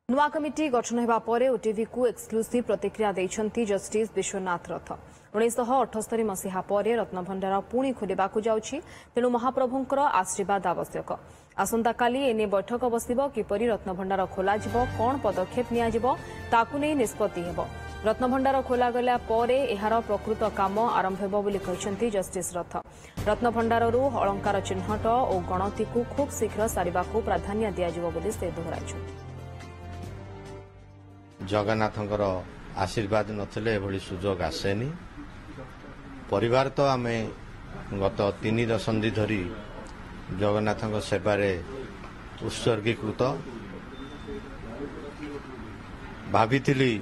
नुआ कमिटी गठन होगा पर ओटीवी को एक्सक्लूसिव प्रतिक्रिया देइछंती जस्टिस विश्वनाथ रथ 1978 मसीहा पर रत्नभंडार पुणी खोलिबा जाउछि तेणु महाप्रभुंकर आशीर्वाद आवश्यक। आसंता काली एने बैठक बसिब किपरि रत्नभंडार खोला जिवो कोन पदक्षेप निया जिवो ताकु नै निष्पत्ति हेबो। रत्नभंडार खोला गला पर एहार प्रकृत काम आरंभ हेबो बोली कहिसंती जस्टिस रथ। रत्नभंडाररू अलंकार चिन्हट और गणति को खूब शीघ्र सारिबाकू प्राधान्य दिया जिवो बोली से दोहराइछंती। जगन्नाथंकर आशीर्वाद नथिले एभली सुजोग आसेनी। परिवार तो आमे गत 3 दशंधि धरी जगन्नाथंक सेवारे उत्सर्गीकृत। भाविथिली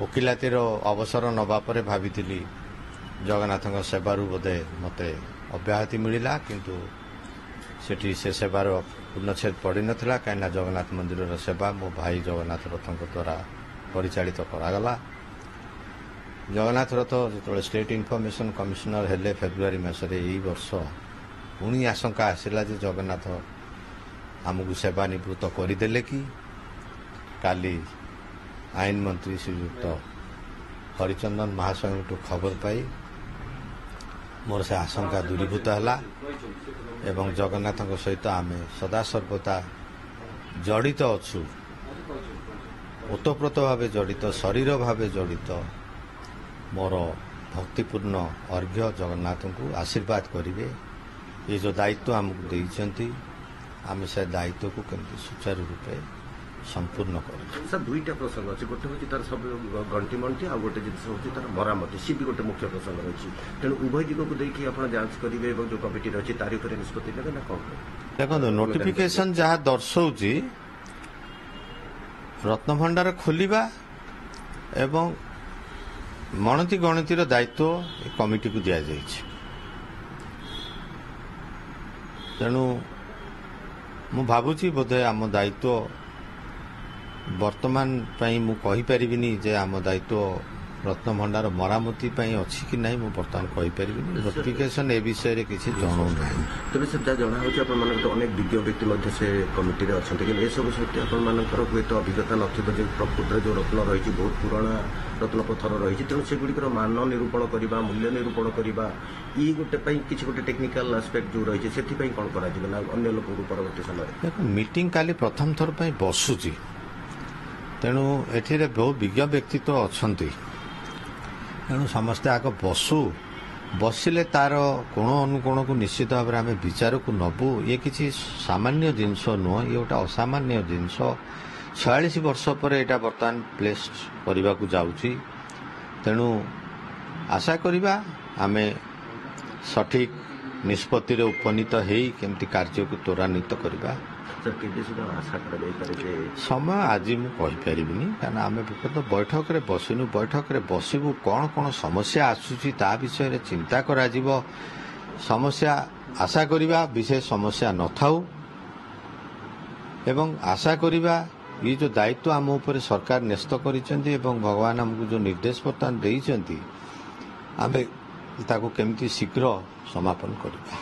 वकिलातीर अवसर नबा परे भाविथिली जगन्नाथंक सेवारू बोधे मते अब्याहति मिलिला, किंतु सेठी से सेवार पूर्णछेद पड़ नाला कहीं जगन्नाथ मंदिर सेवा मो भाई जगन्नाथ रथ द्वारा परिचालित करागला। जगन्नाथ रथ जो स्टेट इनफॉरमेशन कमिशनर हेले फेब्रुआरी मासरे यही वर्ष पुणी आशंका आसला जे जगन्नाथ आमको सेवा निवृत्त करदेले कि काली आईन मंत्री श्रीयुक्त हरिचंदन महास्वामी खबर पाई मोर से आशंका दूरीभूत है एवं जगन्नाथ सहित आम सदासर्वदा जड़ित अच्छु, ओतप्रोत भाव जड़ित, शरीर भाव जड़ित। मोर भक्तिपूर्ण अर्घ्य जगन्नाथ को आशीर्वाद करेंगे। ये जो दायित्व आमको देइछंती आम से दायित्व को केमती सुचारू रूपे संपूर्ण कर। सर दुईटा प्रसंग अच्छे, गोटे हूँ तार सब गंटी मंटी आ गोटे जिन हूँ तार मरामती सी भी गोटे मुख्य प्रसंग रही। तेणु उभय दिग को देखिए आप जांच करेंगे और जो कमिटी रही तारी उपर निष्पत्ति नेबे ना कौन देखो नोटिफिकेशन जहाँ दर्शाऊँ रत्नभंडार खोलिबा एवं मणति गणतिर दायित्व कमिटी को दिया जाइए। तेणु मु भावुची बोधे आम दायित्व वर्तमान मु कहि परिबिनी जे आम दायित्व रत्नभंडार मरामती अच्छी कि नहीं बर्तमान कहि परिबिनी। नोटिफिकेशन ए विषय रे किछि जणाउ नाही। तबे सब जा जणा होछि आपन मानक तो अनेक विज्ञ व्यक्ति मध्य से कमिटी रे अछंते कि ए सब सत्य आपन मानकर हुए तो अभिज्ञता नथिबो जे प्रकृत जो रत्न रही बहुत पुराना रत्न पत्थर रही तेणु से गुड़िकर मान निरूपण करवा मूल्य निरूपण करवा ये गोटे किसी गोटे टेक्निकल आस्पेक्ट जो रही से कौन कर अन्य लोक परवर्ती समय मीटिंग काली प्रथम थर पर बसुची। तेणु एठिरे बहुत विज्ञ व्यक्ति तो अच्छी, तेणु समस्ते आग बसु बसिले तार कोण अनुकोण को निश्चित भाव में आम विचार को नबू। ये किसी सामान्य जिनस नुह, ये गोटे असामान्य जिनस। 46 वर्ष पर यहाँ बर्तमान प्लेस करने को जाऊँगी। तेणु आशा करिबा आमे सठिक निष्पत्ति उपनीत होई केमती कार्य को त्वरान्वित करवा। समय आज मुझे कारण आम तो बैठक रे बसिनु, बैठक रे बसबू कौन कौन समस्या आसूची ता विषय रे चिंता करा जिवो। समस्या आशा करिबा विशेष समस्या न थाउ एवं आशा करिबा ये जो दायित्व आम उपर सरकार न्यस्त करिसेंती एवं भगवान आमको जो निर्देश बर्तमान देइसेंती आमे ताको केमती शीघ्र समापन करिबा।